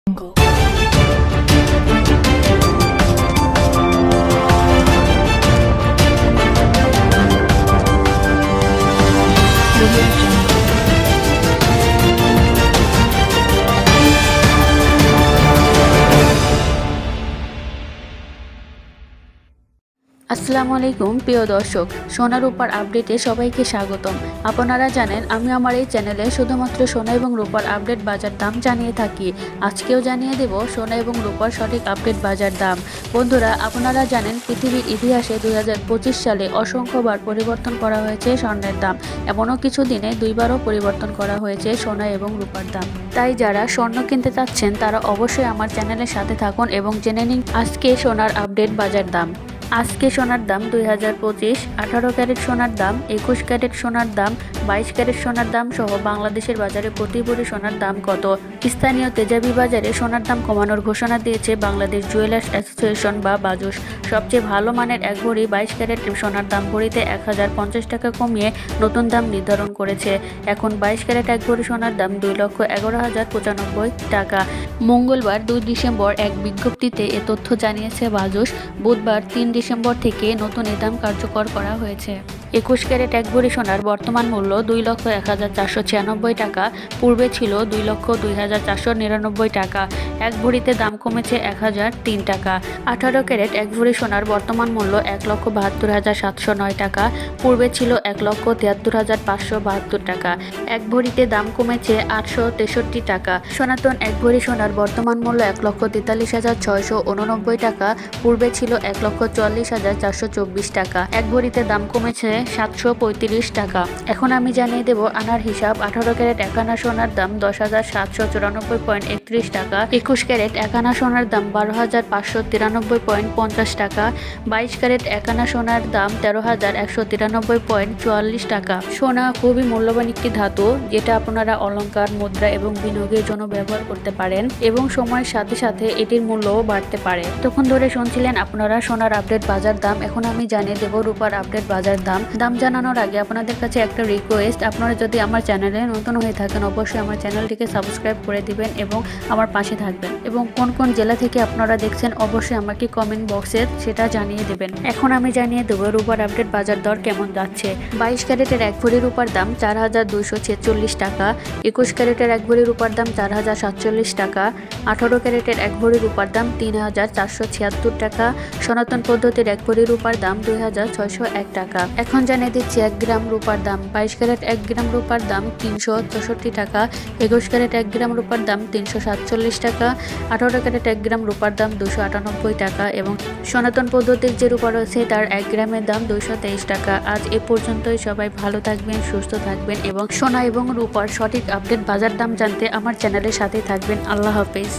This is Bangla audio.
Jungle. Audio Jungle. আসসালামু আলাইকুম প্রিয় দর্শক, সোনা রূপার আপডেটে সবাইকে স্বাগতম। আপনারা জানেন আমি আমার এই চ্যানেলে শুধুমাত্র সোনা এবং রূপার আপডেট বাজার দাম জানিয়ে থাকি। আজকেও জানিয়ে দেব সোনা এবং রূপার সঠিক আপডেট বাজার দাম। বন্ধুরা, আপনারা জানেন পৃথিবীর ইতিহাসে 2025 সালে অসংখ্যবার পরিবর্তন করা হয়েছে স্বর্ণের দাম। এমনও কিছু দিনে দুইবারও পরিবর্তন করা হয়েছে সোনা এবং রূপার দাম। তাই যারা স্বর্ণ কিনতে চাচ্ছেন তারা অবশ্যই আমার চ্যানেলের সাথে থাকুন এবং জেনে নিন আজকে সোনার আপডেট বাজার দাম। আজকে সোনার দাম 2025, 18 ক্যারেট সোনার দাম, 21 ক্যারেট সোনার দাম, 22 ক্যারেট সোনার দাম সহ বাংলাদেশের বাজারে প্রতি ভরি সোনার দাম কত। স্থানীয় তেজাবি বাজারে সোনার দাম কমানোর ঘোষণা দিয়েছে বাংলাদেশ জুয়েলার্স অ্যাসোসিয়েশন বা বাজুস। সবচেয়ে ভালো মানের এক ভরি 22 ক্যারেট সোনার দাম ভরিতে 1050 টাকা কমিয়ে নতুন দাম নির্ধারণ করেছে। এখন 22 ক্যারেট এক ভরি সোনার দাম 2,11,095 টাকা। মঙ্গলবার 2 ডিসেম্বর এক বিজ্ঞপ্তিতে এ তথ্য জানিয়েছে বাজুস। বুধবার 3 ডিসেম্বর থেকে নতুন এ দাম কার্যকর করা হয়েছে। 21 ক্যারেট এক ভরি সোনার বর্তমান মূল্য 2,01,496 টাকা, পূর্বে ছিল 2,02,499 টাকা। এক ভরিতে দাম কমেছে 1,003 টাকা। 18 ক্যারেট এক ভরি সোনার বর্তমান মূল্য 1,72,709 টাকা, পূর্বে ছিল 1,73,572 টাকা। এক ভরিতে দাম কমেছে 863 টাকা। সনাতন এক ভরি সোনার বর্তমান মূল্য 1,43,689 টাকা, পূর্বে ছিল 1,44,424 টাকা। এক ভরিতে দাম কমেছে 735 টাকা। এখন আমি জানিয়ে দেব আনার হিসাব। 18 ক্যারেট এক আনা সোনার দাম 10,794.31 টাকা, 21 ক্যারেট এক আনা সোনার দাম 12,593.50 টাকা, 22 ক্যারেট এক আনা সোনার দাম 13,193.44 টাকা। সোনা খুবই মূল্যবান একটি ধাতু, যেটা আপনারা অলংকার, মুদ্রা এবং বিনিয়োগের জন্য ব্যবহার করতে পারেন এবং সময়ের সাথে সাথে এটির মূল্যও বাড়তে পারে। তখন ধরে শুনছিলেন আপনারা সোনার আপডেট বাজার দাম। এখন আমি জানিয়ে দেব রূপার আপডেট বাজার দাম। দাম জানানোর আগে আপনাদের কাছে একটা রিকোয়েস্ট, আপনারা যদি আমার চ্যানেলে নতুন হয়ে থাকেন অবশ্যই আমার চ্যানেলটিকে সাবস্ক্রাইব করে দিবেন এবং আমার পাশে থাকবেন। এবং কোন কোন জেলা থেকে আপনারা দেখছেন অবশ্যই আমাকে কমেন্ট বক্সে সেটা জানিয়ে দেবেন। এখন আমি জানিয়ে দেব রূপার আপডেট বাজার দর কেমন যাচ্ছে। 22 ক্যারেটের এক ভরি রূপার দাম 4,246 টাকা, 21 ক্যারেটের এক ভরি রূপার দাম 4,047 টাকা, 18 ক্যারেটের এক ভরি রূপার দাম 3,476 টাকা, সনাতন পদ্ধতির এক ভরি রূপার দাম 2,601 টাকা। এখন জানিয়ে দিচ্ছি 1 গ্রাম রূপার দাম। 22 ক্যারেট 1 গ্রাম রূপার দাম 364 টাকা, 21 ক্যারেট 1 গ্রাম রূপার দাম 347 টাকা, 18 ক্যারেট 1 গ্রাম রূপার দাম 298 টাকা এবং সনাতন পদ্ধতির যে রূপা রয়েছে তার 1 গ্রামের দাম 223 টাকা। আজ এ পর্যন্তই। সবাই ভালো থাকবেন, সুস্থ থাকবেন এবং সোনা এবং রূপার সঠিক আপডেট বাজার দাম জানতে আমার চ্যানেলের সাথে থাকবেন। আল্লাহ হাফেজ।